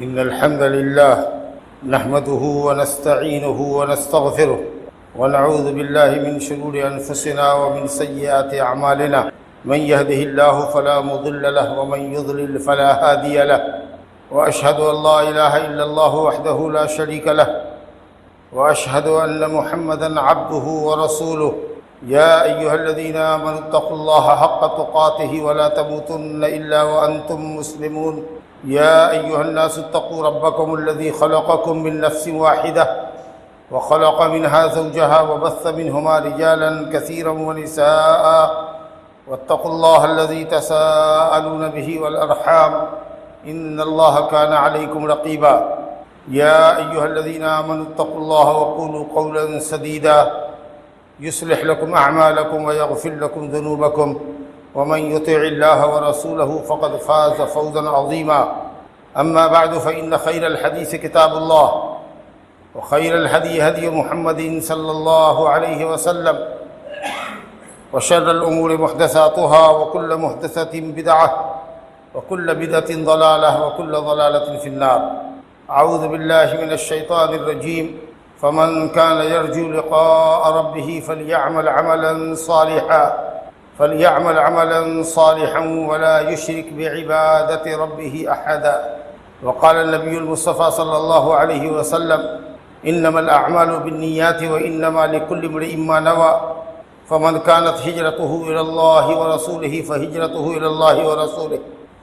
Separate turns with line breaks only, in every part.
إن الحمد لله نحمده ونستعينه ونستغفره ونعوذ بالله من شرور أنفسنا ومن سيئات أعمالنا. من يهده الله فلا مضل له ومن يضلل فلا هادي له. وأشهد أن لا إله إلا الله وحده لا شريك له وأشهد أن محمدًا عبده ورسوله. يا أيها الذين آمنوا اتقوا الله حق تقاته ولا تموتن إلا وأنتم مسلمون. يا أيها الناس اتقوا ربكم الذي خلقكم من نفس واحدة وخلق منها زوجها وبث منهما رجالا كثيرا ونساء واتقوا الله الذي تساءلون به والأرحام إن الله كان عليكم رقيبا. يا أيها الذين آمنوا اتقوا الله وقولوا قولا سديدا يصلح لكم أعمالكم ويغفر لكم ذنوبكم ومن يطع الله ورسوله فقد فاز فوزا عظيما. أما بعد فإن خير الحديث كتاب الله وخير الهدي هدي محمد صلى الله عليه وسلم وشر الأمور محدثاتها وكل محدثة بدعة وكل بدعة ضلالة وكل ضلالة في النار. أعوذ بالله من الشيطان الرجيم. فمن كان يرجو لقاء ربه فليعمل عملا صالحا ولا يشرك بعبادة ربه أحدا. وقال النبي المصطفى صلى الله عليه وسلم إنما الأعمال بالنيات وإنما لكل امرئ ما نوى. فمن كانت هجرته إلى الله ورسوله فهجرته إلى الله ورسوله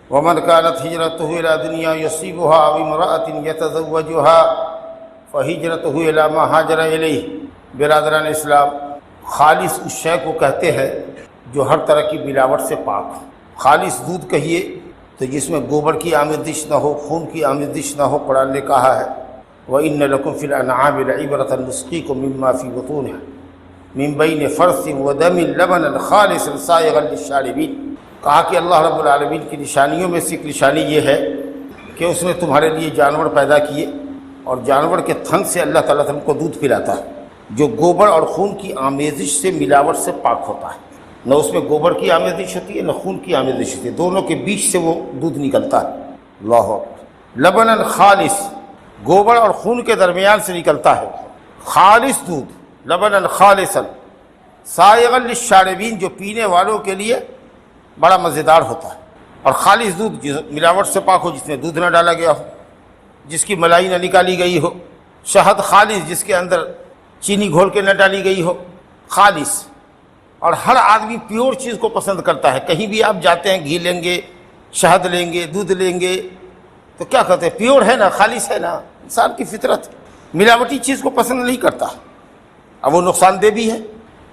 ومن كانت هجرته إلى دنيا يصيبها أو امرأة يتزوجها فہجرتہ الی ما ہاجر الیہ. برادران اسلام، خالص اس شے کو کہتے ہیں جو ہر طرح کی ملاوٹ سے پاک ہو. خالص دودھ کہیے تو جس میں گوبر کی آمیزش نہ ہو، خون کی آمیزش نہ ہو. قرآن نے کہا ہے وَإِنَّ لَكُمْ فِي الْأَنْعَامِ لَعِبْرَةً نُسْقِيكُم مِّمَّا فِي بُطُونِهَا مِن بَيْنِ فَرْثٍ وَدَمٍ لَبَنًا خَالِصًا سَائِغًا لِّلشَّارِبِينَ. کہا کہ اللہ رب العالمین کی نشانیوں میں سے ایک نشانی یہ ہے کہ اس نے تمہارے لیے جانور پیدا کیے اور جانور کے تھن سے اللہ تعالیٰ تم کو دودھ پلاتا ہے جو گوبر اور خون کی آمیزش سے ملاوٹ سے پاک ہوتا ہے. نہ اس میں گوبر کی آمیزش ہوتی ہے نہ خون کی آمیزش ہوتی ہے، دونوں کے بیچ سے وہ دودھ نکلتا ہے. اللہ اکبر. لبناً خالص، گوبر اور خون کے درمیان سے نکلتا ہے خالص دودھ. لبناً خالصاً سائغاً للشاربین، جو پینے والوں کے لیے بڑا مزیدار ہوتا ہے. اور خالص دودھ جو ملاوٹ سے پاک ہو، جس میں دودھ نہ ڈالا گیا ہو، جس کی ملائی نہ نکالی گئی ہو. شہد خالص، جس کے اندر چینی گھول کے نہ ڈالی گئی ہو، خالص. اور ہر آدمی پیور چیز کو پسند کرتا ہے. کہیں بھی آپ جاتے ہیں گھی لیں گے، شہد لیں گے، دودھ لیں گے تو کیا کہتے ہیں؟ پیور ہے نا، خالص ہے نا. انسان کی فطرت ملاوٹی چیز کو پسند نہیں کرتا. اب وہ نقصان دہ بھی ہے.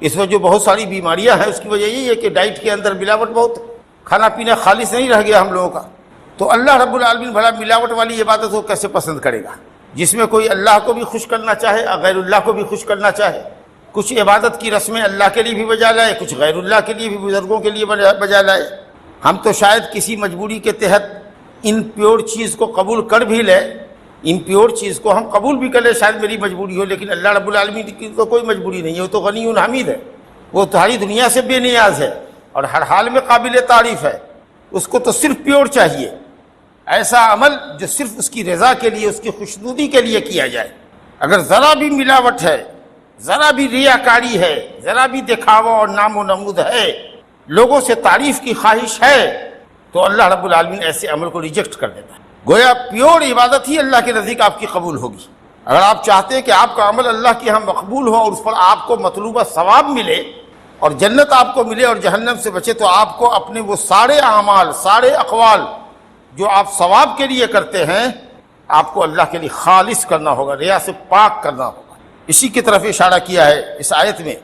اس میں جو بہت ساری بیماریاں ہیں اس کی وجہ یہی ہے کہ ڈائٹ کے اندر ملاوٹ بہت ہے. کھانا پینا خالص نہیں رہ گیا ہم لوگوں کا. تو اللہ رب العالمین بھلا ملاوٹ والی عبادت کو کیسے پسند کرے گا؟ جس میں کوئی اللہ کو بھی خوش کرنا چاہے اور غیر اللہ کو بھی خوش کرنا چاہے. کچھ عبادت کی رسمیں اللہ کے لیے بھی بجا لائے، کچھ غیر اللہ کے لیے بھی، بزرگوں کے لیے بجا لائے. ہم تو شاید کسی مجبوری کے تحت ان پیور چیز کو قبول کر بھی لیں، ان پیور چیز کو ہم قبول بھی کر لیں، شاید میری مجبوری ہو. لیکن اللہ رب العالمین کی تو کوئی مجبوری نہیں ہے. وہ تو غنی حمید ہے، وہ ساری دنیا سے بے نیاز ہے اور ہر حال میں قابل تعریف ہے. اس کو تو صرف پیور چاہیے، ایسا عمل جو صرف اس کی رضا کے لیے، اس کی خوشنودی کے لیے کیا جائے. اگر ذرا بھی ملاوٹ ہے، ذرا بھی ریاکاری ہے، ذرا بھی دکھاوا اور نام و نمود ہے، لوگوں سے تعریف کی خواہش ہے، تو اللہ رب العالمین ایسے عمل کو ریجیکٹ کر دیتا ہے. گویا پیور عبادت ہی اللہ کے نزدیک آپ کی قبول ہوگی. اگر آپ چاہتے ہیں کہ آپ کا عمل اللہ کے ہاں مقبول ہو اور اس پر آپ کو مطلوبہ ثواب ملے اور جنت آپ کو ملے اور جہنم سے بچے، تو آپ کو اپنے وہ سارے اعمال، سارے اقوال جو آپ ثواب کے لیے کرتے ہیں، آپ کو اللہ کے لیے خالص کرنا ہوگا، ریا سے پاک کرنا ہوگا. اسی کی طرف اشارہ کیا ہے اس آیت میں.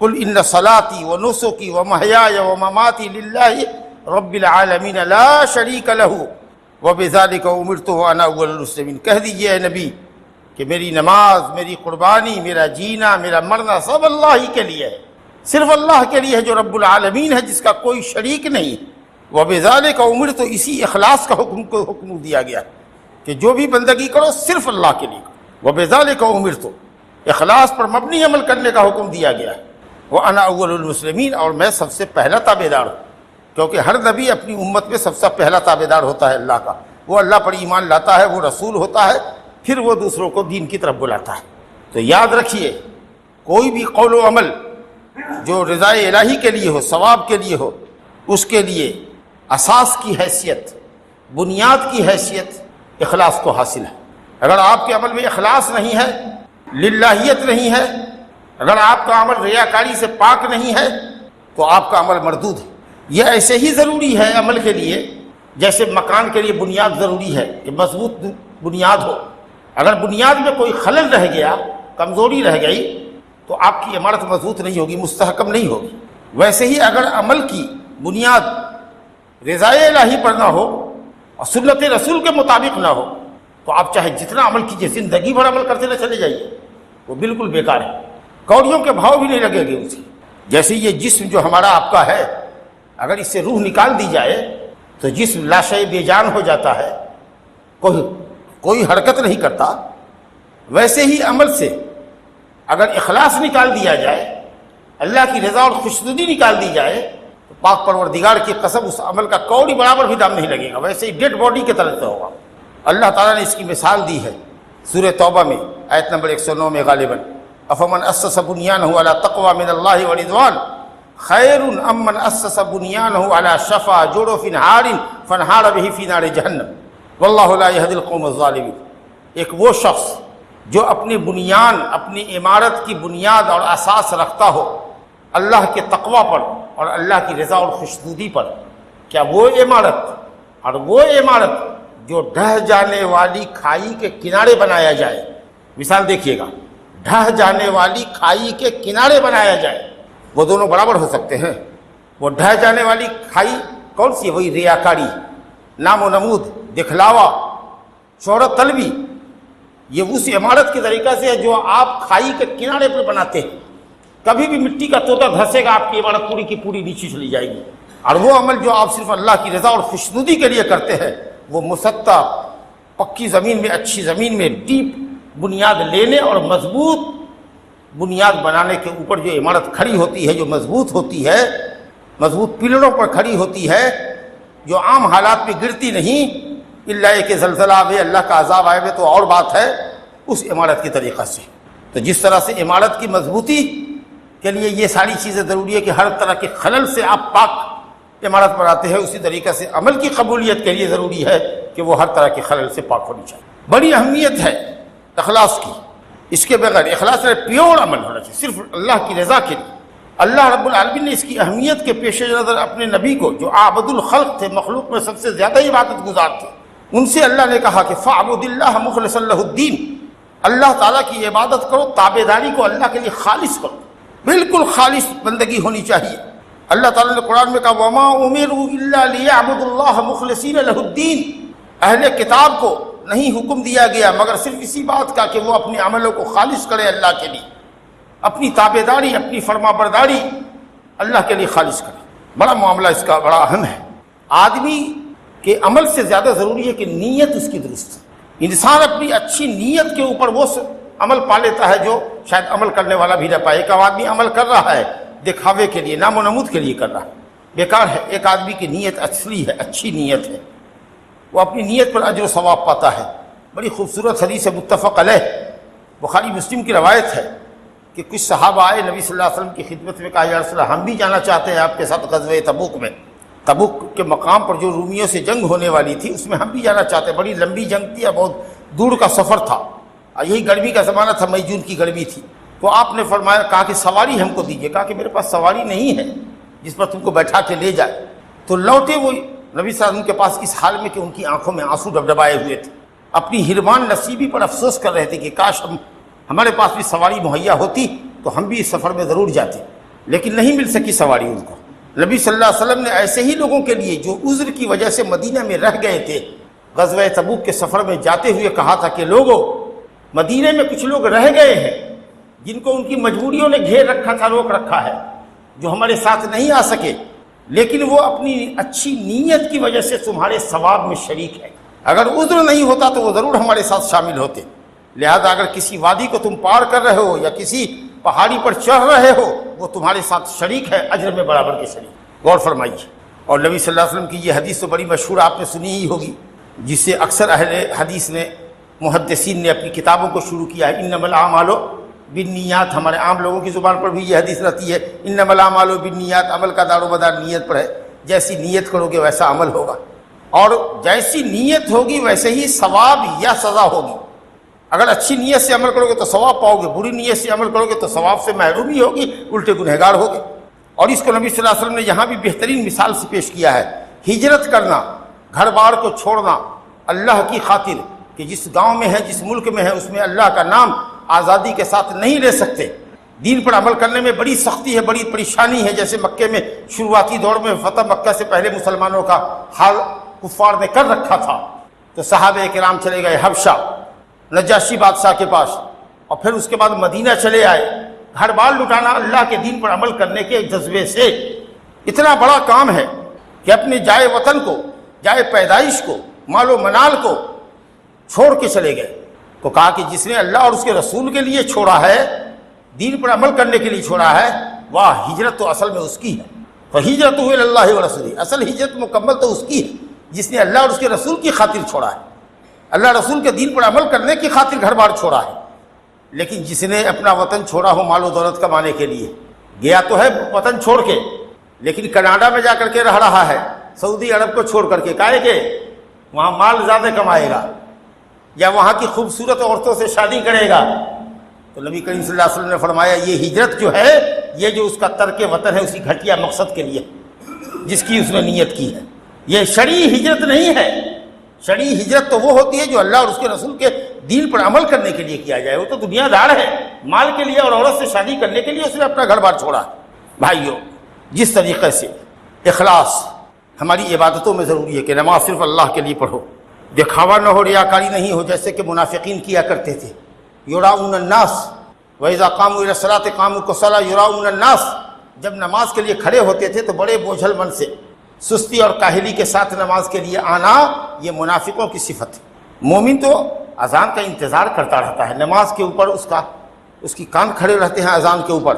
قل ان صلاتی ونسکی ومحیای ومماتی للہ رب العالمین لا شریک لہ وبذالک امرت وانا اول المسلمین. کہہ دیجئے اے نبی کہ میری نماز، میری قربانی، میرا جینا، میرا مرنا سب اللہ ہی کے لیے ہے، صرف اللہ کے لیے ہے جو رب العالمین ہے، جس کا کوئی شریک نہیں. وَبِذَلِكَ أُمِرْتُ، اسی اخلاص کا حکم دیا گیا کہ جو بھی بندگی کرو صرف اللہ کے لیے کرو. وَبِذَلِكَ أُمِرْتُ، اخلاص پر مبنی عمل کرنے کا حکم دیا گیا ہے. وَأَنَا أَوَّلُ الْمُسْلِمِينَ، اور میں سب سے پہلا تابعدار ہوں. کیونکہ ہر نبی اپنی امت میں سب سے پہلا تابعدار ہوتا ہے اللہ کا. وہ اللہ پر ایمان لاتا ہے، وہ رسول ہوتا ہے، پھر وہ دوسروں کو دین کی طرف بلاتا ہے۔ تو یاد رکھیے، کوئی بھی قول و عمل جو رضا الہی کے لیے ہو، ثواب کے لیے ہو، اس کے لیے اساس کی حیثیت، بنیاد کی حیثیت اخلاص کو حاصل ہے۔ اگر آپ کے عمل میں اخلاص نہیں ہے، للہیت نہیں ہے، اگر آپ کا عمل ریاکاری سے پاک نہیں ہے، تو آپ کا عمل مردود ہے۔ یہ ایسے ہی ضروری ہے عمل کے لیے جیسے مکان کے لیے بنیاد ضروری ہے کہ مضبوط بنیاد ہو۔ اگر بنیاد میں کوئی خلل رہ گیا، کمزوری رہ گئی، تو آپ کی عمارت مضبوط نہیں ہوگی، مستحکم نہیں ہوگی۔ ویسے ہی اگر عمل کی بنیاد رضا الہی پر نہ ہو اور سنت رسول کے مطابق نہ ہو، تو آپ چاہے جتنا عمل کیجیے، زندگی بھر عمل کرتے نہ چلے جائیے، وہ بالکل بیکار ہے، کوڑیوں کے بھاؤ بھی نہیں لگے گے اسے۔ جیسے یہ جسم جو ہمارا آپ کا ہے، اگر اس سے روح نکال دی جائے تو جسم لاشے بے جان ہو جاتا ہے، کوئی حرکت نہیں کرتا۔ ویسے ہی عمل سے اگر اخلاص نکال دیا جائے، اللہ کی رضا اور خوشنودی نکال دی جائے، تو پاک پروردگار کی قسم اس عمل کا کوڑی برابر بھی دام نہیں لگے گا، ویسے ہی ڈیڈ باڈی کے طرح سے ہوگا۔ اللہ تعالیٰ نے اس کی مثال دی ہے سورہ توبہ میں، آیت نمبر 109 میں غالباً، افمن اسس بنیانہ علی تقوی من اللہ ورضوان خیر ام من اسس بنیانہ علی شفا جرف نہار فانہار بہ فی نار جہنم واللہ لا یہدی القوم الظالمین۔ ایک وہ شخص جو اپنی بنیان، اپنی عمارت کی بنیاد اور اساس رکھتا ہو اللہ کے تقوی پر اور اللہ کی رضا اور خوشنودی پر، کیا وہ عمارت اور وہ عمارت جو ڈھہ جانے والی کھائی کے کنارے بنایا جائے، مثال دیکھیے گا، ڈھہ جانے والی کھائی کے کنارے بنایا جائے، وہ دونوں برابر ہو سکتے ہیں؟ وہ ڈھہ جانے والی کھائی کون سی ہے؟ وہی ریاکاری، نام و نمود، دکھلاوا، شہرت طلبی۔ یہ اس عمارت کے طریقہ سے ہے جو آپ کھائی کے کنارے پر بناتے ہیں، کبھی بھی مٹی کا طوطا دھسے گا آپ کی عمارت پوری کی پوری نیچے چلی جائے گی۔ اور وہ عمل جو آپ صرف اللہ کی رضا اور خوشنودی کے لیے کرتے ہیں، وہ مسطح پکی زمین میں، اچھی زمین میں ڈیپ بنیاد لینے اور مضبوط بنیاد بنانے کے اوپر جو عمارت کھڑی ہوتی ہے، جو مضبوط ہوتی ہے، مضبوط پلڑوں پر کھڑی ہوتی ہے، جو عام حالات میں گرتی نہیں، اللہ کہ زلزلہ آوے، اللہ کا عذاب آئے تو اور بات ہے، اس عمارت کی طریقہ سے۔ تو جس طرح سے عمارت کی مضبوطی کے لیے یہ ساری چیزیں ضروری ہے کہ ہر طرح کے خلل سے آپ پاک عمارت بناتے ہیں، اسی طریقہ سے عمل کی قبولیت کے لیے ضروری ہے کہ وہ ہر طرح کے خلل سے پاک ہونی چاہیے۔ بڑی اہمیت ہے اخلاص کی، اس کے بغیر اخلاص سے پیور عمل ہونا چاہیے، صرف اللہ کی رضا کے لیے۔ اللہ رب العالمین نے اس کی اہمیت کے پیش نظر اپنے نبی کو، جو عابد الخلق تھے، مخلوق میں سب سے زیادہ عبادت گزار تھے، ان سے اللہ نے کہا کہ فَاعْبُدِ اللَّهَ مُخْلِصًا لَهُ الدِّينَ، اللہ تعالیٰ کی عبادت کرو، تابعداری کو اللہ کے لیے خالص کرو، بالکل خالص بندگی ہونی چاہیے۔ اللہ تعالیٰ نے قرآن میں کہا وَمَا أُمِرُوا إِلَّا لِيَعْبُدُوا اللَّهَ مُخْلِصِينَ لَهُ الدِّينَ، اہل کتاب کو نہیں حکم دیا گیا مگر صرف اسی بات کا کہ وہ اپنے عملوں کو خالص کرے اللہ کے لیے، اپنی تابعداری، اپنی فرما برداری اللہ کے لیے خالص کرے۔ بڑا معاملہ اس کا بڑا اہم ہے۔ آدمی کے عمل سے زیادہ ضروری ہے کہ نیت اس کی درست ہے۔ انسان اپنی اچھی نیت کے اوپر وہ عمل پا لیتا ہے جو شاید عمل کرنے والا بھی نہ پائے۔ ایک آدمی عمل کر رہا ہے دکھاوے کے لیے، نام و نمود کے لیے کر رہا ہے، بیکار ہے۔ ایک آدمی کی نیت اصلی ہے، اچھی نیت ہے، وہ اپنی نیت پر اجر و ثواب پاتا ہے۔ بڑی خوبصورت حدیث متفق علیہ، بخاری مسلم کی روایت ہے کہ کچھ صحابہ آئے نبی صلی اللہ علیہ وسلم کی خدمت میں، کہا یا رسول اللہ ہم بھی جانا چاہتے ہیں آپ کے ساتھ غزوہ تبوک میں۔ تبوک کے مقام پر جو رومیوں سے جنگ ہونے والی تھی اس میں ہم بھی جانا چاہتے ہیں۔ بڑی لمبی جنگ تھی، بہت دور کا سفر تھا، یہی گرمی کا زمانہ تھا، مئی جون کی گرمی تھی۔ تو آپ نے فرمایا، کہا کہ سواری ہم کو دیجیے۔ کہا کہ میرے پاس سواری نہیں ہے جس پر تم کو بیٹھا کے لے جائے۔ تو لوٹے وہ نبی صلی اللہ علیہ وسلم کے پاس اس حال میں کہ ان کی آنکھوں میں آنسو ڈبڈبائے ہوئے تھے، اپنی حرمان نصیبی پر افسوس کر رہے تھے کہ کاش ہمارے پاس بھی سواری مہیا ہوتی تو ہم بھی اس سفر میں ضرور جاتے، لیکن نہیں مل سکی سواری ان کو۔ نبی صلی اللہ علیہ وسلم نے ایسے ہی لوگوں کے لیے جو عذر کی وجہ سے مدینہ میں رہ گئے تھے، غزوہ تبوک کے سفر میں جاتے ہوئے کہا تھا کہ لوگوں، مدینہ میں کچھ لوگ رہ گئے ہیں جن کو ان کی مجبوریوں نے گھیر رکھا تھا، روک رکھا ہے، جو ہمارے ساتھ نہیں آ سکے، لیکن وہ اپنی اچھی نیت کی وجہ سے تمہارے ثواب میں شریک ہے۔ اگر عذر نہیں ہوتا تو وہ ضرور ہمارے ساتھ شامل ہوتے۔ لہذا اگر کسی وادی کو تم پار کر رہے ہو یا کسی پہاڑی پر چڑھ رہے ہو، وہ تمہارے ساتھ شریک ہے، اجر میں برابر کے شریک۔ غور فرمائیے۔ اور نبی صلی اللہ علیہ وسلم کی یہ حدیث تو بڑی مشہور آپ نے سنی ہی ہوگی جس سے اکثر اہل حدیث نے محدثین نے اپنی کتابوں کو شروع کیا ہے، انما الاعمال بالنیات۔ ہمارے عام لوگوں کی زبان پر بھی یہ حدیث رہتی ہے، انما الاعمال بالنیات، عمل کا دار و مدار نیت پر ہے، جیسی نیت کرو گے ویسا عمل ہوگا، اور جیسی نیت ہوگی ویسے ہی ثواب یا سزا ہوگی۔ اگر اچھی نیت سے عمل کرو گے تو ثواب پاؤ گے، بری نیت سے عمل کرو گے تو ثواب سے محرومی ہوگی، الٹے گنہگار ہوگے۔ اور اس کو نبی صلی اللہ علیہ وسلم نے یہاں بھی بہترین مثال سے پیش کیا ہے، ہجرت کرنا، گھر بار کو چھوڑنا اللہ کی خاطر، کہ جس گاؤں میں ہے، جس ملک میں ہے، اس میں اللہ کا نام آزادی کے ساتھ نہیں لے سکتے، دین پر عمل کرنے میں بڑی سختی ہے، بڑی پریشانی ہے، جیسے مکے میں شروعاتی دور میں فتح مکہ سے پہلے مسلمانوں کا حال کفار نے کر رکھا تھا، تو صحابہ کرام چلے گئے حبشہ نجاشی بادشاہ کے پاس، اور پھر اس کے بعد مدینہ چلے آئے، گھر بار لٹانا اللہ کے دین پر عمل کرنے کے جذبے سے۔ اتنا بڑا کام ہے کہ اپنے جائے وطن کو، جائے پیدائش کو، مال و منال کو چھوڑ کے چلے گئے۔ تو کہا کہ جس نے اللہ اور اس کے رسول کے لیے چھوڑا ہے، دین پر عمل کرنے کے لیے چھوڑا ہے، واہ، ہجرت تو اصل میں اس کی ہے۔ فہجرتہ الی اللہ ورسولہ، اصل ہجرت مکمل تو اس کی ہے جس نے اللہ اور اس کے رسول کی خاطر چھوڑا ہے، اللہ رسول کے دین پر عمل کرنے کی خاطر گھر بار چھوڑا ہے۔ لیکن جس نے اپنا وطن چھوڑا ہو مال و دولت کمانے کے لیے، گیا تو ہے وطن چھوڑ کے، لیکن کینیڈا میں جا کر کے رہ رہا ہے، سعودی عرب کو چھوڑ کر کے، کہے کہ وہاں مال زیادہ کمائے گا یا وہاں کی خوبصورت عورتوں سے شادی کرے گا، تو نبی کریم صلی اللہ علیہ وسلم نے فرمایا یہ ہجرت جو ہے، یہ جو اس کا ترک وطن ہے اسی گھٹیا مقصد کے لیے جس کی اس نے نیت کی ہے، یہ شرعی ہجرت نہیں ہے۔ شرعی ہجرت تو وہ ہوتی ہے جو اللہ اور اس کے رسول کے دین پر عمل کرنے کے لیے کیا جائے، وہ تو دنیا دار ہے، مال کے لیے اور عورت سے شادی کرنے کے لیے اس نے اپنا گھر بار چھوڑا ہے۔ بھائیو، جس طریقے سے اخلاص ہماری عبادتوں میں ضروری ہے کہ نماز صرف اللہ کے لیے پڑھو، دکھاوا نہ ہو، ریاکاری نہیں ہو، جیسے کہ منافقین کیا کرتے تھے، یراؤن الناس وَإِذَا قَامُوا إِلَى الصَّلَاةِ قَامُوا كُسَالَىٰ یراؤن الناس، جب نماز کے لیے کھڑے ہوتے تھے تو بڑے بوجھل من سے، سستی اور کاہلی کے ساتھ نماز کے لیے آنا، یہ منافقوں کی صفت ہے۔ مومن تو اذان کا انتظار کرتا رہتا ہے، نماز کے اوپر اس کی کان کھڑے رہتے ہیں اذان کے اوپر،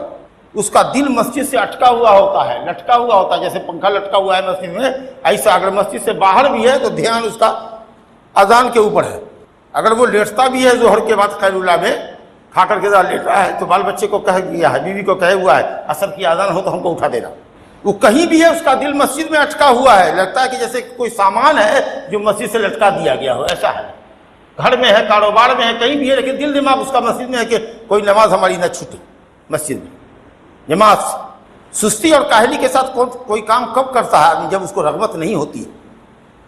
اس کا دل مسجد سے اٹکا ہوا ہوتا ہے، لٹکا ہوا ہوتا ہے، جیسے پنکھا لٹکا ہوا ہے مسجد میں، ایسا اگر مسجد سے باہر بھی ہے تو دھیان اس کا اذان کے اوپر ہے۔ اگر وہ لیٹتا بھی ہے ظہر کے بعد خیر اللہ میں کھا کر کے لیٹ رہا ہے تو بال بچے کو کہہ دیا ہے، بیوی کو کہے ہوا ہے عصر کی اذان ہو تو ہم کو اٹھا دینا، وہ کہیں بھی ہے اس کا دل مسجد میں اٹکا ہوا ہے، لگتا ہے کہ جیسے کوئی سامان ہے جو مسجد سے لٹکا دیا گیا ہو، ایسا ہے، گھر میں ہے، کاروبار میں ہے، کہیں بھی ہے، لیکن دل دماغ اس کا مسجد میں ہے کہ کوئی نماز ہماری نہ چھوٹے۔ مسجد میں نماز، سستی اور کاہلی کے ساتھ کوئی کام کب کرتا ہے آدمی؟ جب اس کو رغبت نہیں ہوتی ہے،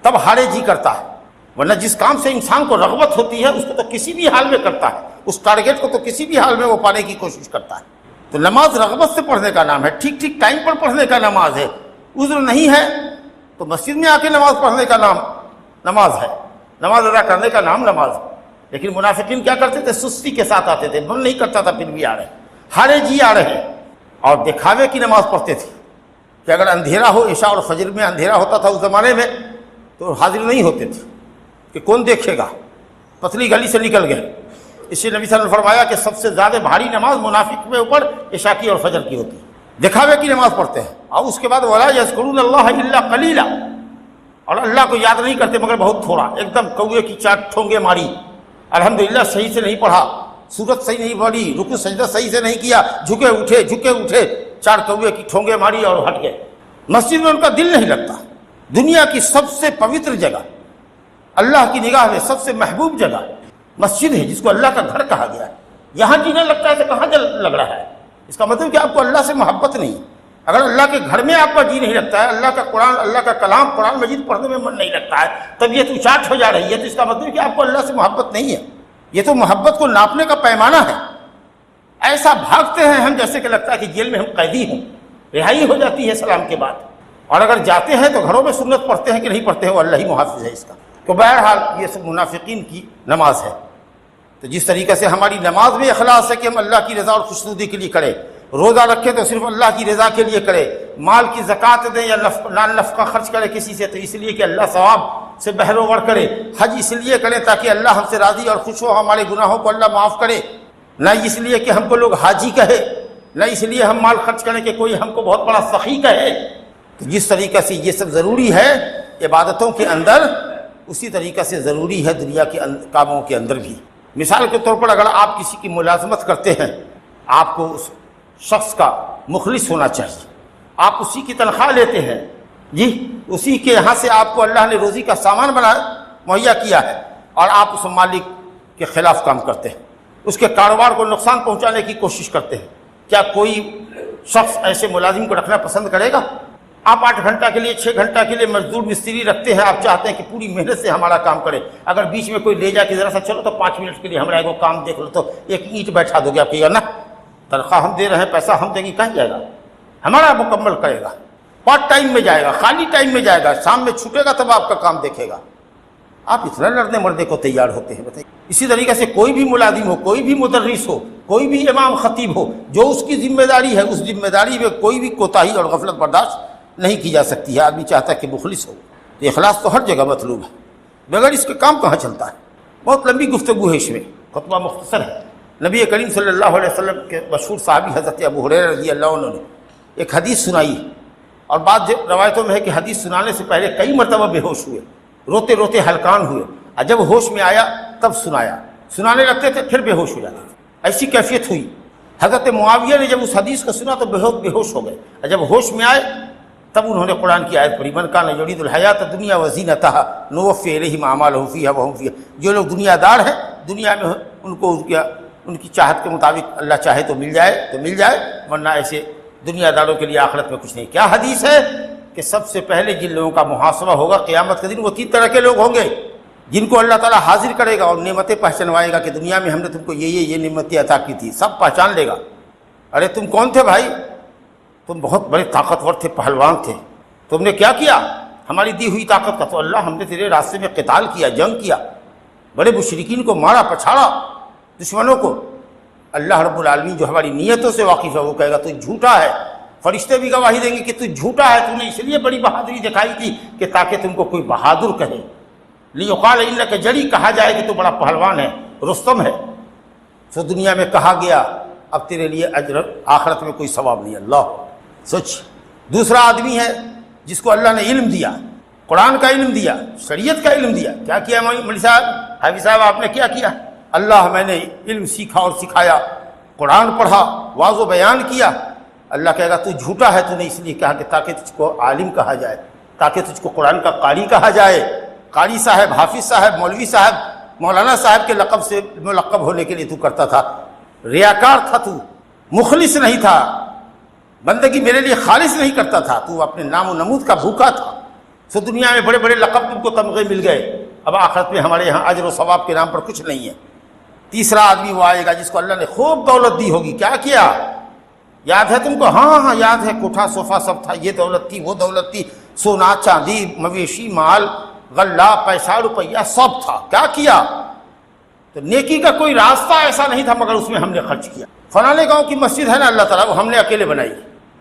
تب ہارے جی کرتا ہے، ورنہ جس کام سے انسان کو رغبت ہوتی ہے اس کو تو کسی بھی حال میں کرتا ہے، اس ٹارگیٹ کو تو کسی بھی حال میں وہ پانے کی کوشش کرتا ہے۔ تو نماز رغبت سے پڑھنے کا نام ہے، ٹھیک ٹھیک ٹائم پر پڑھنے کا نماز ہے۔ عذر نہیں ہے تو مسجد میں آ کے نماز پڑھنے کا نام نماز ہے، نماز ادا کرنے کا نام نماز ہے۔ لیکن منافقین کیا کرتے تھے؟ سستی کے ساتھ آتے تھے، من نہیں کرتا تھا پھر بھی آ رہے، ہارے جی آ رہے، اور دکھاوے کی نماز پڑھتے تھے کہ اگر اندھیرا ہو، عشاء اور فجر میں اندھیرا ہوتا تھا اس زمانے میں، تو حاضر نہیں ہوتے تھے کہ کون دیکھے گا، پتلی گلی سے نکل گئے۔ اس لیے نبی صلی اللہ علیہ وسلم نے فرمایا کہ سب سے زیادہ بھاری نماز منافق کے اوپر عشاء کی اور فجر کی ہوتی ہے، دکھاوے کی نماز پڑھتے ہیں، اور اس کے بعد وَلَا يَذْكُرُونَ اللَّهَ إِلَّا قَلِيلًا، اور اللہ کو یاد نہیں کرتے مگر بہت تھوڑا، ایک دم کوے کی چار ٹھونگے ماری، الحمدللہ صحیح سے نہیں پڑھا، سورت صحیح نہیں پڑھی، رکوع سجدہ صحیح سے نہیں کیا، جھکے اٹھے، چار کوے کی ٹھونگے ماری اور ہٹ گئے۔ مسجد میں ان کا دل نہیں لگتا۔ دنیا کی سب سے پوتر جگہ، اللہ کی نگاہ میں سب سے محبوب جگہ مسجد ہے، جس کو اللہ کا گھر کہا گیا ہے۔ یہاں جی نہیں لگتا ہے تو کہاں لگ رہا ہے؟ اس کا مطلب کہ آپ کو اللہ سے محبت نہیں۔ اگر اللہ کے گھر میں آپ کا جی نہیں لگتا ہے، اللہ کا قرآن، اللہ کا کلام، قرآن مجید پڑھنے میں من نہیں لگتا ہے، طبیعت اچاٹ ہو جا رہی ہے، تو اس کا مطلب ہے کہ آپ کو اللہ سے محبت نہیں ہے۔ یہ تو محبت کو ناپنے کا پیمانہ ہے۔ ایسا بھاگتے ہیں ہم جیسے کہ لگتا ہے کہ جیل میں ہم قیدی ہوں، رہائی ہو جاتی ہے سلام کے بعد، اور اگر جاتے ہیں تو گھروں میں سنت پڑھتے ہیں کہ نہیں پڑھتے ہیں، وہ اللہ ہی محافظ ہے اس کا۔ تو بہرحال یہ سب منافقین کی نماز ہے۔ تو جس طریقے سے ہماری نماز میں اخلاص ہے کہ ہم اللہ کی رضا اور خوشنودی کے لیے کریں، روزہ رکھیں تو صرف اللہ کی رضا کے لیے کریں، مال کی زکوٰۃ دیں یا نان نفقہ خرچ کریں کسی سے تو اس لیے کہ اللہ ثواب سے بہروور کرے، حج اس لیے کریں تاکہ اللہ ہم سے راضی اور خوش ہو، ہمارے گناہوں کو اللہ معاف کرے، نہ اس لیے کہ ہم کو لوگ حاجی کہے، نہ اس لیے ہم مال خرچ کریں کہ کوئی ہم کو بہت بڑا سخی کہے۔ تو جس طریقے سے یہ سب ضروری ہے عبادتوں کے اندر، اسی طریقے سے ضروری ہے دنیا کے کاموں کے اندر بھی۔ مثال کے طور پر اگر آپ کسی کی ملازمت کرتے ہیں، آپ کو اس شخص کا مخلص ہونا چاہیے، آپ اسی کی تنخواہ لیتے ہیں، جی اسی کے یہاں سے آپ کو اللہ نے روزی کا سامان مہیا کیا ہے، اور آپ اس مالک کے خلاف کام کرتے ہیں، اس کے کاروبار کو نقصان پہنچانے کی کوشش کرتے ہیں۔ کیا کوئی شخص ایسے ملازم کو رکھنا پسند کرے گا؟ آپ 8 گھنٹہ کے لیے 6 گھنٹہ کے لیے مزدور مستری رکھتے ہیں، آپ چاہتے ہیں کہ پوری محنت سے ہمارا کام کرے، اگر بیچ میں کوئی لے جا کے ذرا سا چلو تو 5 منٹ کے لیے ہمارا کو کام دیکھ لو تو ایک اینٹ بیٹھا دو گے، آپ کہے گا نا تنخواہ ہم دے رہے ہیں، پیسہ ہم دیں گے، کہاں جائے گا؟ ہمارا مکمل کرے گا، پارٹ ٹائم میں جائے گا، خالی ٹائم میں جائے گا، شام میں چھوٹے گا تب آپ کا کام دیکھے گا۔ آپ اتنا لڑنے مرنے کو تیار ہوتے ہیں، بتائیے۔ اسی طریقے سے کوئی بھی ملازم ہو، کوئی بھی مدرس ہو، کوئی بھی امام خطیب ہو، جو اس کی ذمہ داری ہے، اس ذمہ داری میں کوئی بھی کوتاہی اور غفلت برداشت نہیں کی جا سکتی ہے۔ آدمی چاہتا ہے کہ مخلص ہو، تو اخلاص تو ہر جگہ مطلوب ہے، بغیر اس کے کام کہاں چلتا ہے؟ بہت لمبی گفتگو ہے اس میں، خطبہ مختصر ہے۔ نبی کریم صلی اللہ علیہ وسلم کے مشہور صحابی حضرت ابو ہریرہ رضی اللہ عنہ نے ایک حدیث سنائی، اور بعض روایتوں میں ہے کہ حدیث سنانے سے پہلے کئی مرتبہ بے ہوش ہوئے، روتے روتے ہلکان ہوئے، اور جب ہوش میں آیا تب سنایا، سنانے لگتے تھے پھر بے ہوش ہو جاتے تھے، ایسی کیفیت ہوئی۔ حضرت معاویہ نے جب اس حدیث کو سنا تو بے ہوش ہو گئے، اور جب ہوش میں آئے تب انہوں نے قرآن کی آیت پڑھی، من کان یرید الحیات الدنیا وزینتہا نوفی الیہم اعمالہم فیہا وہم فیہا۔ جو لوگ دنیا دار ہیں، دنیا میں ان کو ان کی چاہت کے مطابق اللہ چاہے تو مل جائے تو مل جائے، ورنہ ایسے دنیا داروں کے لیے آخرت میں کچھ نہیں۔ کیا حدیث ہے کہ سب سے پہلے جن لوگوں کا محاسبہ ہوگا قیامت کے دن، وہ 3 طرح کے لوگ ہوں گے، جن کو اللہ تعالیٰ حاضر کرے گا اور نعمتیں پہچنوائے گا کہ دنیا میں ہم نے تم کو یہ نعمتیں عطا کی تھی، سب پہچان لے گا۔ ارے تم کون تھے بھائی؟ تم بہت بڑے طاقتور تھے، پہلوان تھے، تم نے کیا کیا ہماری دی ہوئی طاقت کا؟ تو اللہ ہم نے تیرے راستے میں قتال کیا، جنگ کیا، بڑے مشرکین کو مارا پچھاڑا، دشمنوں کو۔ اللہ رب العالمین جو ہماری نیتوں سے واقف ہے وہ کہے گا تو جھوٹا ہے، فرشتے بھی گواہی دیں گے کہ تو جھوٹا ہے، تو نے اس لیے بڑی بہادری دکھائی تھی کہ تاکہ تم کو کوئی بہادر کہے، لیقال انک جری، کہا جائے کہ تو بڑا پہلوان ہے، رستم ہے۔ تو دنیا میں کہا گیا اب تیرے لیے اجر آخرت میں کوئی ثواب نہیں، اللہ سچ۔ دوسرا آدمی ہے جس کو اللہ نے علم دیا، قرآن کا علم دیا، شریعت کا علم دیا۔ کیا کیا مولوی صاحب، حافظ صاحب، آپ نے کیا کیا؟ اللہ میں نے علم سیکھا اور سکھایا، قرآن پڑھا، واعظ و بیان کیا۔ اللہ کہے گا تو جھوٹا ہے، تو نے اس لیے کہا کہ تاکہ تجھ کو عالم کہا جائے، تاکہ تجھ کو قرآن کا قاری کہا جائے۔ قاری صاحب، حافظ صاحب، مولوی صاحب، مولانا صاحب کے لقب سے ملقب ہونے کے لیے تو کرتا تھا، ریاکار تھا، تو مخلص نہیں تھا، بندگی میرے لیے خالص نہیں کرتا تھا، تو اپنے نام و نمود کا بھوکا تھا۔ سو دنیا میں بڑے بڑے لقب تم کو تمغے مل گئے، اب آخرت میں ہمارے یہاں اجر و ثواب کے نام پر کچھ نہیں ہے۔ تیسرا آدمی وہ آئے گا جس کو اللہ نے خوب دولت دی ہوگی۔ کیا کیا یاد ہے تم کو؟ ہاں یاد ہے، کوٹھا صوفہ سب تھا، یہ دولت تھی، وہ دولت تھی، سونا چاندی مویشی مال غلہ پیسہ روپیہ سب تھا۔ کیا کیا؟ تو نیکی کا کوئی راستہ ایسا نہیں تھا مگر اس میں ہم نے خرچ کیا۔ فلاں گاؤں کی مسجد ہے نا اللہ تعالیٰ، وہ ہم نے اکیلے بنائی،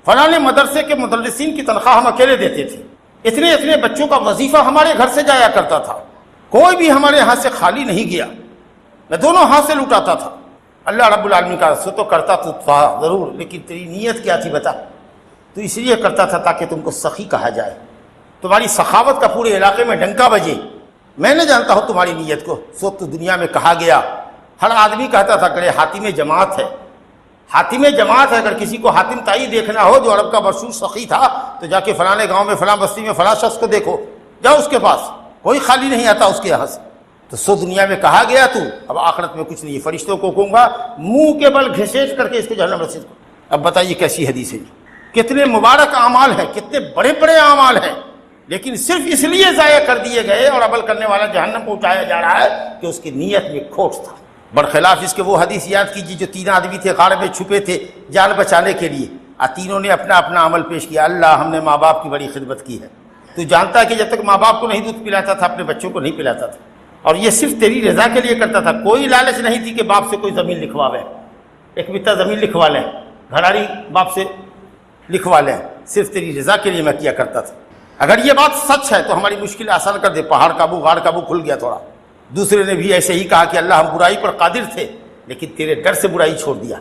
فلاں مدرسے کے مدرسین کی تنخواہ ہم اکیلے دیتے تھے، اتنے بچوں کا وظیفہ ہمارے گھر سے جایا کرتا تھا، کوئی بھی ہمارے یہاں سے خالی نہیں گیا، میں دونوں ہاتھ سے لوٹاتا تھا۔ اللہ رب العالمین کا سو تو کرتا تو تھا ضرور، لیکن تیری نیت کیا تھی بتا؟ تو اس لیے کرتا تھا تاکہ تم کو سخی کہا جائے، تمہاری سخاوت کا پورے علاقے میں ڈنکا بجے، میں نے جانتا ہوں تمہاری نیت کو۔ سو تو دنیا میں کہا گیا، ہر آدمی کہتا تھا کہ حاتم جماعت ہے، حاتم جماعت ہے۔ اگر کسی کو حاتم تائی دیکھنا ہو جو عرب کا مشہور سخی تھا، تو جا کے فلاں گاؤں میں فلاں بستی میں فلاں شخص کو دیکھو، جاؤ اس کے پاس، کوئی خالی نہیں آتا اس کے یہاں سے۔ تو سو دنیا میں کہا گیا تو اب آخرت میں کچھ نہیں ہے، فرشتوں کو کہوں گا منہ کے بل گھسیٹ کر کے اس کو جہنم رسید کو۔ اب بتائیے کیسی حدیث ہے جی؟ کتنے مبارک اعمال ہیں، کتنے بڑے بڑے اعمال ہیں، لیکن صرف اس لیے ضائع کر دیے گئے اور عمل کرنے والا جہنم پہنچایا جا رہا ہے کہ اس کی نیت میں کھوٹ تھا۔ برخلاف اس کے وہ حدیث یاد کیجیے جو 3 آدمی تھے، غار میں چھپے تھے جان بچانے کے لیے، تینوں نے اپنا اپنا عمل پیش کیا۔ اللہ ہم نے ماں باپ کی بڑی خدمت کی ہے، تو جانتا ہے کہ جب تک ماں باپ کو نہیں دودھ پلاتا تھا اپنے بچوں کو نہیں پلاتا تھا، اور یہ صرف تیری رضا کے لیے کرتا تھا، کوئی لالچ نہیں تھی کہ باپ سے کوئی زمین لکھواوے، ایک بتا زمین لکھوا لیں، گھراڑی باپ سے لکھوا لیں، صرف تیری رضا کے لیے میں کیا کرتا تھا۔ اگر یہ بات سچ ہے تو ہماری مشکل آسان کر دے، پہاڑ قابو غار قابو کھل گیا تھوڑا۔ دوسرے نے بھی ایسے ہی کہا کہ اللہ ہم برائی پر قادر تھے لیکن تیرے ڈر سے برائی چھوڑ دیا،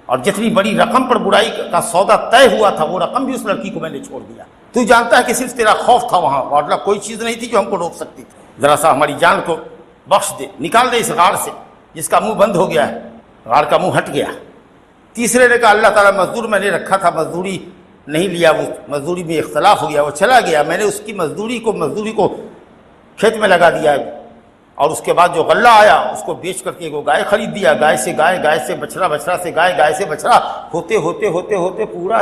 اور جتنی بڑی رقم پر برائی کا سودا طے ہوا تھا وہ رقم بھی اس لڑکی کو میں نے چھوڑ دیا۔ تو جانتا ہے کہ صرف تیرا خوف تھا وہاں، ورنہ کوئی چیز نہیں تھی جو ہم کو روک سکتی تھی۔ ذرا سا ہماری جان کو بخش دے، نکال دے اس غار سے جس کا منہ بند ہو گیا ہے، غار کا منہ ہٹ گیا۔ تیسرے نے کہا اللہ تعالیٰ مزدور میں نے رکھا تھا، مزدوری نہیں لیا، وہ مزدوری میں اختلاف ہو گیا، وہ چلا گیا، میں نے اس کی مزدوری کو کھیت میں لگا دیا، اور اس کے بعد جو غلہ آیا اس کو بیچ کر کے وہ گائے خرید دیا، گائے سے گائے، گائے سے بچڑا، بچڑا سے گائے، گائے سے بچڑا، ہوتے ہوتے ہوتے ہوتے پورا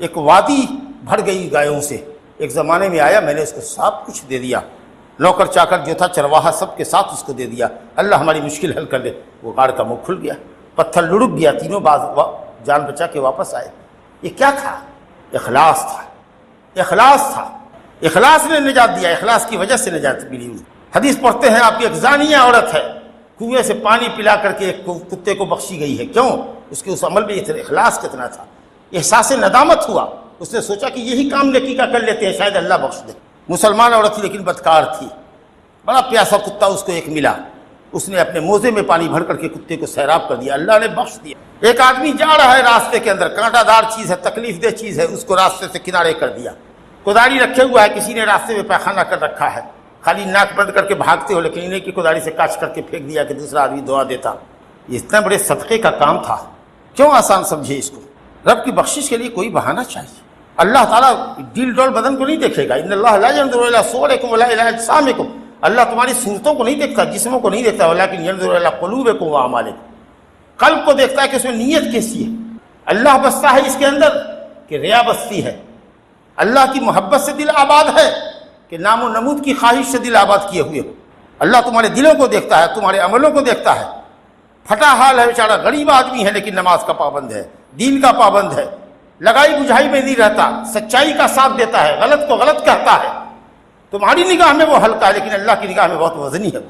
ایک وادی بھر گئی گایوں سے۔ ایک زمانے میں آیا، میں نے اس کو سب کچھ دے دیا، نوکر چاکر جو تھا چرواہا سب کے ساتھ اس کو دے دیا، اللہ ہماری مشکل حل کر دے۔ وہ غار کا منہ کھل گیا، پتھر لڑک گیا، تینوں باز جان بچا کے واپس آئے۔ یہ کیا تھا؟ اخلاص تھا، اخلاص تھا، اخلاص نے نجات دیا، اخلاص کی وجہ سے نجات ملی۔ حدیث پڑھتے ہیں آپ کی ایک زانیہ عورت ہے، کنویں سے پانی پلا کر کے ایک کتے کو بخشی گئی ہے، کیوں؟ اس کے اس عمل میں اخلاص کتنا تھا، احساس ندامت ہوا، اس نے سوچا کہ یہی کام نیکی کا کر لیتے ہیں شاید اللہ بخش دے۔ مسلمان عورت تھی لیکن بدکار تھی، بڑا پیاسا کتا اس کو ایک ملا، اس نے اپنے موزے میں پانی بھر کر کے کتے کو سیراب کر دیا، اللہ نے بخش دیا۔ ایک آدمی جا رہا ہے راستے کے اندر، کانٹا دار چیز ہے، تکلیف دہ چیز ہے، اس کو راستے سے کنارے کر دیا۔ کداری رکھے ہوا ہے، کسی نے راستے میں پیخانہ کر رکھا ہے، خالی ناک بند کر کے بھاگتے ہو، لیکن انہیں کی کداری سے کاٹ کر کے پھینک دیا کہ دوسرا آدمی دعا دیتا۔ یہ اتنا بڑے صدقے کا کام تھا، کیوں آسان سمجھے اس کو؟ رب کی بخشش کے لیے کوئی بہانہ چاہیے۔ اللہ تعالیٰ ڈیل ڈول بدن کو نہیں دیکھے گا، ان اللہ لا ينظر الى صورکم ولا الى اجسامکم، اللہ تمہاری صورتوں کو نہیں دیکھتا، جسموں کو نہیں دیکھتا، ولکن ينظر الى قلوبکم واعمالکم، قلب کو دیکھتا ہے کہ اس میں نیت کیسی ہے۔ اللہ بستا ہے اس کے اندر کہ ریا بستی ہے، اللہ کی محبت سے دل آباد ہے کہ نام و نمود کی خواہش سے دل آباد کیے ہوئے ہو۔ اللہ تمہارے دلوں کو دیکھتا ہے، تمہارے عملوں کو دیکھتا ہے۔ پھٹا حال ہے بیچارہ، غریب آدمی ہے لیکن نماز کا پابند ہے، دین کا پابند ہے، لگائی بجھائی میں نہیں رہتا، سچائی کا ساتھ دیتا ہے، غلط کو غلط کہتا ہے۔ تمہاری نگاہ میں وہ ہلکا ہے لیکن اللہ کی نگاہ میں بہت وزنی ہے۔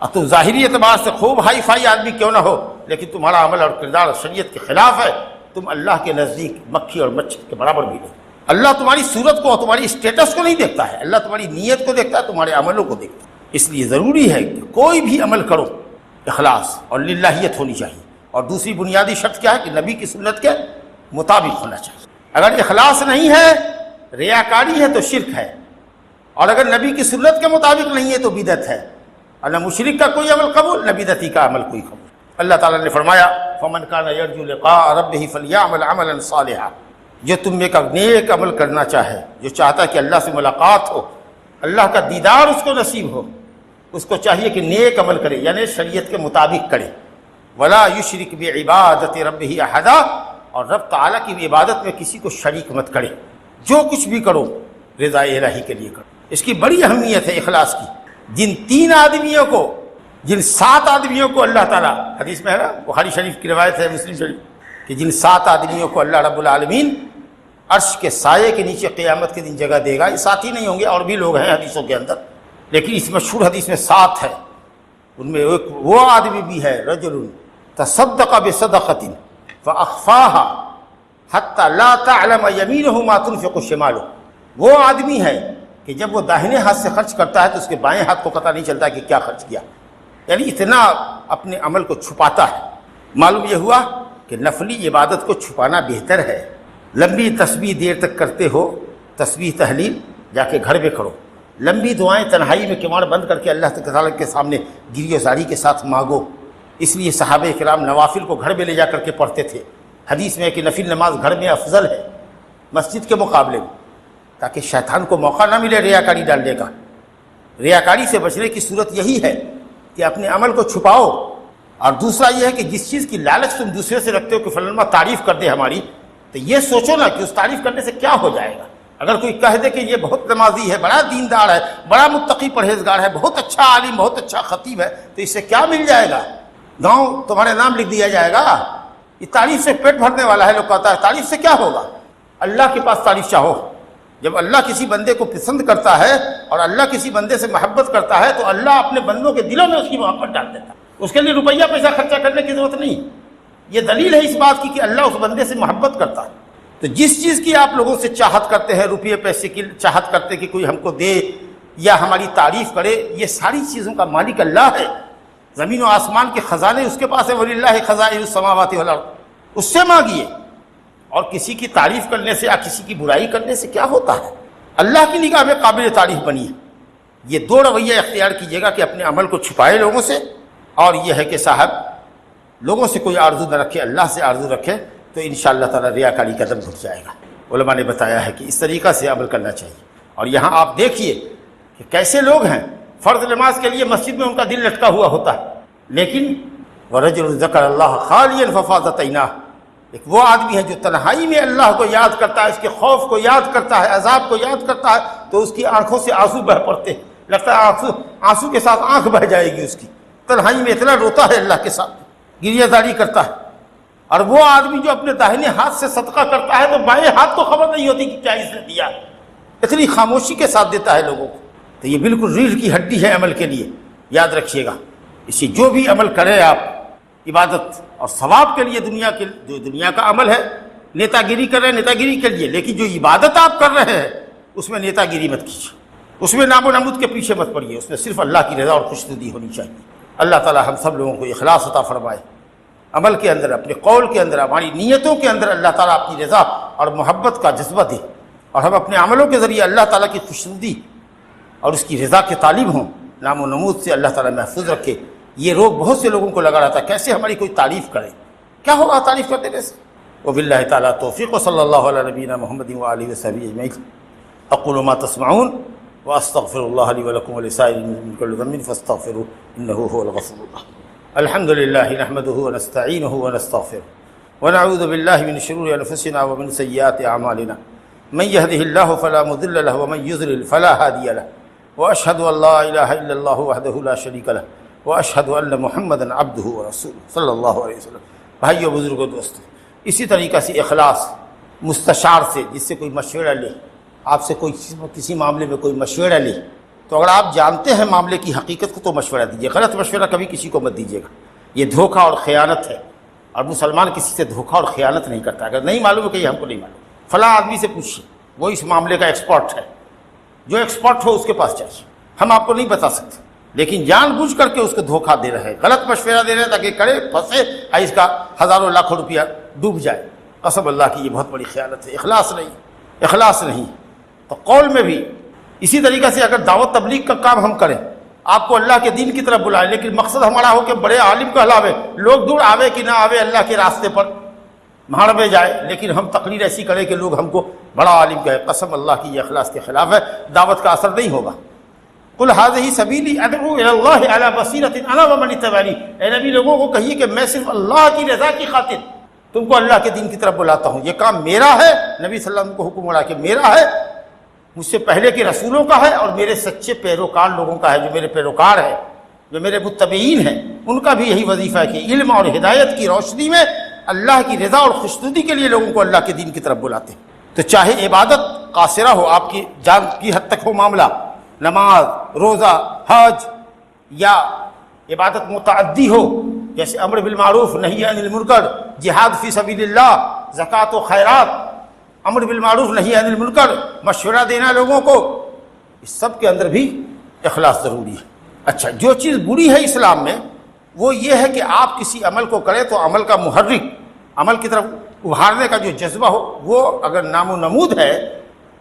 اب تم ظاہری اعتبار سے خوب ہائی فائی آدمی کیوں نہ ہو، لیکن تمہارا عمل اور کردار شریعت کے خلاف ہے، تم اللہ کے نزدیک مکھی اور مچھر کے برابر بھی نہیں۔ اللہ تمہاری صورت کو اور تمہاری اسٹیٹس کو نہیں دیکھتا ہے، اللہ تمہاری نیت کو دیکھتا ہے، تمہارے عملوں کو دیکھتا ہے۔ اس لیے ضروری ہے کہ کوئی بھی عمل کرو اخلاص اور للہیت ہونی چاہیے، اور دوسری بنیادی شرط کیا ہے کہ نبی کی سنت کے مطابق ہونا چاہیے۔ اگر اخلاص نہیں ہے، ریاکاری ہے تو شرک ہے، اور اگر نبی کی سنت کے مطابق نہیں ہے تو بدعت ہے، اور نہ مشرک کا کوئی عمل قبول، نہ بدعتی کا عمل کوئی قبول۔ اللہ تعالیٰ نے فرمایا فَمَنْ كَانَ يَرْجُو لِقَاءَ رَبِّهِ فَلْيَعْمَلْ عَمَلًا صَالِحًا، جو تم میں کا نیک عمل کرنا چاہے، جو چاہتا ہے کہ اللہ سے ملاقات ہو، اللہ کا دیدار اس کو نصیب ہو، اس کو چاہیے کہ نیک عمل کرے، یعنی شریعت کے مطابق کرے۔ وَلَا يُشْرِكْ بِعِبَادَةِ رَبِّهِ أَحَدًا، اور رب تعالیٰ کی عبادت میں کسی کو شریک مت کرے، جو کچھ بھی کرو رضا الہی کے لیے کرو۔ اس کی بڑی اہمیت ہے اخلاص کی۔ جن 7 آدمیوں کو اللہ تعالیٰ، حدیث میں ہے نا، بخاری شریف کی روایت ہے، مسلم شریف، کہ جن 7 آدمیوں کو اللہ رب العالمین عرش کے سائے کے نیچے قیامت کے دن جگہ دے گا۔ یہ 7 ہی نہیں ہوں گے، اور بھی لوگ ہیں حدیثوں کے اندر، لیکن اس مشہور حدیث میں 7 ہے۔ ان میں ایک وہ آدمی بھی ہے، رجل تصدق بصدقۃ فأخفاها حتى لا تعلم يمينه ما تنفق شماله، وہ آدمی ہے کہ جب وہ داہنے ہاتھ سے خرچ کرتا ہے تو اس کے بائیں ہاتھ کو پتہ نہیں چلتا کہ کیا خرچ کیا، یعنی اتنا اپنے عمل کو چھپاتا ہے۔ معلوم یہ ہوا کہ نفلی عبادت کو چھپانا بہتر ہے۔ لمبی تسبیح دیر تک کرتے ہو، تسبیح تحلیل جا کے گھر میں کرو، لمبی دعائیں تنہائی میں کمار بند کر کے اللہ تعالیٰ کے سامنے گری و زاری کے ساتھ مانگو۔ اس لیے صحابہ کرام نوافل کو گھر میں لے جا کر کے پڑھتے تھے۔ حدیث میں ہے کہ نفل نماز گھر میں افضل ہے مسجد کے مقابلے میں، تاکہ شیطان کو موقع نہ ملے ریاکاری ڈالنے کا۔ ریاکاری سے بچنے کی صورت یہی ہے کہ اپنے عمل کو چھپاؤ، اور دوسرا یہ ہے کہ جس چیز کی لالچ تم دوسرے سے رکھتے ہو کہ فلاں تعریف کر دے ہماری، تو یہ سوچو نا کہ اس تعریف کرنے سے کیا ہو جائے گا۔ اگر کوئی کہہ دے کہ یہ بہت نمازی ہے، بڑا دیندار ہے، بڑا متقی پرہیزگار ہے، بہت اچھا عالم، بہت اچھا خطیب ہے، تو اس سے کیا مل جائے گا؟ گاؤں تمہارے نام لکھ دیا جائے گا۔ یہ تعریف سے پیٹ بھرنے والا ہے، لوگ کہتا ہے تعریف سے کیا ہوگا؟ اللہ کے پاس تعریف چاہو۔ جب اللہ کسی بندے کو پسند کرتا ہے اور اللہ کسی بندے سے محبت کرتا ہے تو اللہ اپنے بندوں کے دلوں میں اس کی محبت ڈال دیتا ہے۔ اس کے لیے روپیہ پیسہ خرچہ کرنے کی ضرورت نہیں۔ یہ دلیل ہے اس بات کی کہ اللہ اس بندے سے محبت کرتا ہے۔ تو جس چیز کی آپ لوگوں سے چاہت کرتے ہیں، روپیے پیسے کی چاہت کرتے کہ کوئی ہم کو دے یا ہماری تعریف کرے، یہ ساری چیزوں کا مالک اللہ ہے۔ زمین و آسمان کے خزانے اس کے پاس ہے، وَلِلَّهِ خَزَائِنُ السَّمَاوَاتِ وَالْأَرْضِ، اس سے مانگیے۔ اور کسی کی تعریف کرنے سے یا کسی کی برائی کرنے سے کیا ہوتا ہے؟ اللہ کی نگاہ میں قابل تعریف بنیے۔ یہ دو رویہ اختیار کیجیے گا کہ اپنے عمل کو چھپائے لوگوں سے، اور یہ ہے کہ صاحب لوگوں سے کوئی آرزو نہ رکھے، اللہ سے آرزو رکھے، تو انشاءاللہ تعالی ریاکاری کا دم گھٹ جائے گا۔ علماء نے بتایا ہے کہ اس طریقہ سے عمل کرنا چاہیے۔ اور یہاں آپ دیکھیے کہ کیسے لوگ ہیں، فرض نماز کے لیے مسجد میں ان کا دل لٹکا ہوا ہوتا ہے، لیکن وَرَجُلٌ ذَكَرَ اللَّهَ خَالِيًا فَفَاضَتْ عَيْنَاهُ، ایک وہ آدمی ہے جو تنہائی میں اللہ کو یاد کرتا ہے، اس کے خوف کو یاد کرتا ہے، عذاب کو یاد کرتا ہے، تو اس کی آنکھوں سے آنسو بہہ پڑتے ہیں، لگتا ہے آنسو کے ساتھ آنکھ بہہ جائے گی اس کی، تنہائی میں اتنا روتا ہے اللہ کے ساتھ، گریہ زاری کرتا ہے۔ اور وہ آدمی جو اپنے داہنے ہاتھ سے صدقہ کرتا ہے تو بائیں ہاتھ کو خبر نہیں ہوتی کہ کیا اس نے دیا، اتنی خاموشی کے ساتھ دیتا ہے لوگوں کو۔ تو یہ بالکل ریڑھ کی ہڈی ہے عمل کے لیے، یاد رکھیے گا۔ اسی جو بھی عمل کریں آپ عبادت اور ثواب کے لیے، جو دنیا کا عمل ہے، نیتا گیری کر رہے ہیں نیتا گیری کے لیے، لیکن جو عبادت آپ کر رہے ہیں اس میں نیتا گیری مت کیجیے، اس میں نام و نمود کے پیچھے مت پڑیے، اس میں صرف اللہ کی رضا اور خوشنودی ہونی چاہیے۔ اللہ تعالی ہم سب لوگوں کو اخلاص عطا فرمائے، عمل کے اندر، اپنے قول کے اندر، ہماری نیتوں کے اندر اللہ تعالیٰ اپنی رضا اور محبت کا جذبہ دے، اور ہم اپنے عملوں کے ذریعے اللہ تعالیٰ کی خوشنودی اور اس کی رضا کے طالب ہوں، نام و نمود سے اللہ تعالیٰ محفوظ رکھے۔ یہ روگ بہت سے لوگوں کو لگا رہا تھا، کیسے ہماری کوئی تعریف کرے، کیا ہوگا تعریف کرتے رہے سے۔ وباللہ تعالیٰ توفیق، صلی اللہ علیہ نبینا محمد وآلہ وصحبہ اجمعین۔ اقول ما تسمعون واستغفر اللہ لی ولکم ولسائر المسلمین من کل ذنب فاستغفروہ انہ هو الغفور الرحیم۔ الحمد للہ نحمده ونستعینہ ونستغفرہ ونعوذ باللہ من شرور انفسنا ومن سیئات اعمالنا من یہدہ اللہ فلا مضل له ومن یضلل فلا ہادی له واشہد ان لا الہ الا اللہ وحدہ لا شریک له واشہد ان محمدا عبدہ ورسولہ صلی اللہ علیہ وسلم۔ بھائیو، بزرگوں، دوستو، اسی طریقہ سے اخلاص مستشار سے، جس سے کوئی مشورہ لے، آپ سے کوئی کسی معاملے میں کوئی مشورہ لے، تو اگر آپ جانتے ہیں معاملے کی حقیقت کو تو مشورہ دیجیے، غلط مشورہ کبھی کسی کو مت دیجیے گا، یہ دھوکہ اور خیانت ہے، اور مسلمان کسی سے دھوکہ اور خیانت نہیں کرتا۔ اگر نہیں معلوم ہے کہ یہ ہم کو نہیں معلوم، فلاں آدمی سے پوچھیے، وہ اس معاملے کا ایکسپرٹ ہے، جو ایکسپرٹ ہو اس کے پاس جائیے، ہم آپ کو نہیں بتا سکتے، لیکن جان بوجھ کر کے اس کو دھوکہ دے رہے ہیں، غلط مشورہ دے رہے ہیں تاکہ کرے، پھنسے، اور اس کا ہزاروں لاکھوں روپیہ ڈوب جائے۔ قسم اللہ کی یہ بہت بڑی خیانت ہے، اخلاص نہیں۔ تو قول میں بھی اسی طریقہ سے اگر دعوت تبلیغ کا کام ہم کریں، آپ کو اللہ کے دین کی طرف بلائیں، لیکن مقصد ہمارا ہو کہ بڑے عالم کہلاوے، لوگ دور آوے کہ نہ آوے اللہ کے راستے پر مہاڑ میں جائے، لیکن ہم تقریر ایسی کریں کہ لوگ ہم کو بڑا عالم کہے، قسم اللہ کی یہ اخلاص کے خلاف ہے، دعوت کا اثر نہیں ہوگا۔ قل ھذہ سبیلی ادعو الی اللہ علی بصیرۃ انا ومن اتبعنی، اے نبی لوگوں کو کہیے کہ میں صرف اللہ کی رضا کی خاطر تم کو اللہ کے دین کی طرف بلاتا ہوں، یہ کام میرا ہے، نبی صلی اللہ علیہ وسلم کو حکم اڑا کہ میرا ہے، مجھ سے پہلے کے رسولوں کا ہے، اور میرے سچے پیروکار لوگوں کا ہے، جو میرے پیروکار ہیں، جو میرے متبعین ہیں، ان کا بھی یہی وظیفہ ہے کہ علم اور ہدایت کی روشنی میں اللہ کی رضا اور خوشنودی کے لیے لوگوں کو اللہ کے دین کی طرف بلاتے ہیں۔ تو چاہے عبادت قاصرہ ہو، آپ کی جان کی حد تک ہو معاملہ، نماز، روزہ، حج، یا عبادت متعدی ہو، جیسے امر بالمعروف نہی عن المنکر، جہاد فی سبیل اللہ، زکوٰۃ و خیرات، امر بالمعروف نہی عن المنکر، مشورہ دینا لوگوں کو، اس سب کے اندر بھی اخلاص ضروری ہے۔ اچھا، جو چیز بری ہے اسلام میں وہ یہ ہے کہ آپ کسی عمل کو کریں تو عمل کا محرک، عمل کی طرف ابھارنے کا جو جذبہ ہو، وہ اگر نام و نمود ہے،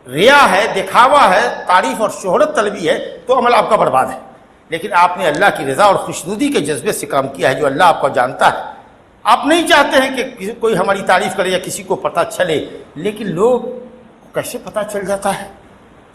ریا ہے، دکھاوا ہے، تعریف اور شہرت طلبی ہے، تو عمل آپ کا برباد ہے۔ لیکن آپ نے اللہ کی رضا اور خوشنودی کے جذبے سے کام کیا ہے، جو اللہ آپ کو جانتا ہے، آپ نہیں چاہتے ہیں کہ کوئی ہماری تعریف کرے یا کسی کو پتہ چلے، لیکن لوگ کیسے پتہ چل جاتا ہے؟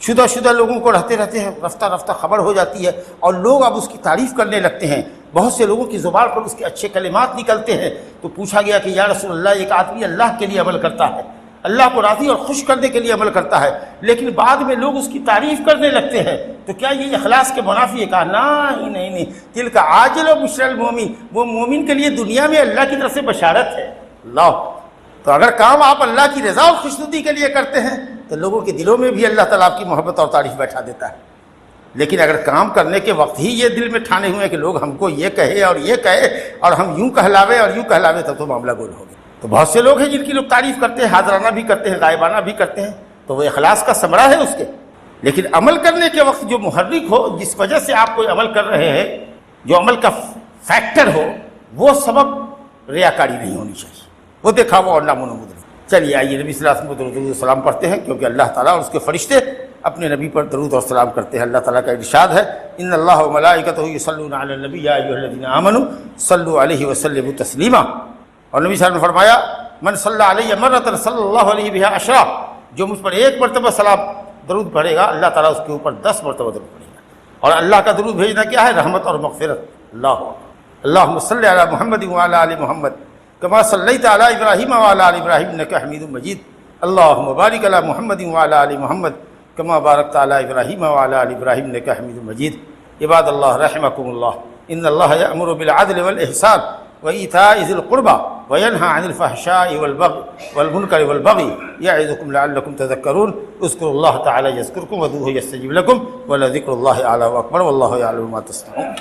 شدہ لوگوں کو رہتے ہیں، رفتہ خبر ہو جاتی ہے، اور لوگ اب اس کی تعریف کرنے لگتے ہیں، بہت سے لوگوں کی زبان پر اس کے اچھے کلمات نکلتے ہیں۔ تو پوچھا گیا کہ یا رسول اللہ، ایک آدمی اللہ کے لیے عمل کرتا ہے، اللہ کو راضی اور خوش کرنے کے لیے عمل کرتا ہے، لیکن بعد میں لوگ اس کی تعریف کرنے لگتے ہیں، تو کیا یہ اخلاص کے منافی ہے؟ کہا نہیں، تلک عاجل و بشری المومن، وہ مومن کے لیے دنیا میں اللہ کی طرف سے بشارت ہے۔ اللہ، تو اگر کام آپ اللہ کی رضا اور خوشنودی کے لیے کرتے ہیں تو لوگوں کے دلوں میں بھی اللہ تعالیٰ آپ کی محبت اور تعریف بیٹھا دیتا ہے۔ لیکن اگر کام کرنے کے وقت ہی یہ دل میں ٹھانے ہوئے کہ لوگ ہم کو یہ کہے اور یہ کہے اور ہم یوں کہلاوے اور یوں کہلاوے، تب تو معاملہ گول ہو گیا۔ تو بہت سے لوگ ہیں جن کی لوگ تعریف کرتے ہیں، حاضرانہ بھی کرتے ہیں، غائبانہ بھی کرتے ہیں، تو وہ اخلاص کا ثمرہ ہے اس کے۔ لیکن عمل کرنے کے وقت جو محرک ہو، جس وجہ سے آپ کوئی عمل کر رہے ہیں، جو عمل کا فیکٹر ہو، وہ سبب ریاکاری نہیں ہونی چاہیے، وہ دکھاوا اور نام و نمود نہیں۔ چلیے آئیے نبی صلی اللہ علیہ وسلم کو درود و سلام پڑھتے ہیں، کیونکہ اللہ تعالیٰ اور اس کے فرشتے اپنے نبی پر درود اور سلام کرتے ہیں۔ اللہ تعالیٰ کا ارشاد ہے ان اللہ و ملائکتہ یصلون علی النبی یا ایھا الذین آمنوا صلوا علیہ وسلموا تسلیما۔ اور نبی صلی اللہ علیہ وسلم نے فرمایا من صلی علیہ مرۃ صلی اللہ علیہ بہا عشرا، جو مجھ پر ایک مرتبہ سلام درود پڑھے گا اللہ تعالیٰ اس کے اوپر 10 مرتبہ درود پڑھے گا۔ اور اللہ کا درود بھیجنا کیا ہے؟ رحمت اور مغفرت۔ اللہم صلی علی محمد وعلی آل محمد کما صلیت علی ابراہیم وعلی آل ابراہیم انک حمید مجید۔ اللہم بارک علی محمد وعلی آل محمد کما بارکت علی ابراہیم وعلی آل ابراہیم انک حمید مجید۔ عباد اللہ رحمکم اللہ، ان اللہ یأمر بالعدل والإحسان وإیتاء ذی القربى وینہی عن الفحشاء والمنکر والبغی یعظکم لعلکم تذکرون۔ اذکروا اللہ تعالی یذکرکم وادعوہ یستجب لکم ولذکر اللہ اعلی واکبر واللہ یعلم ما تصنعون۔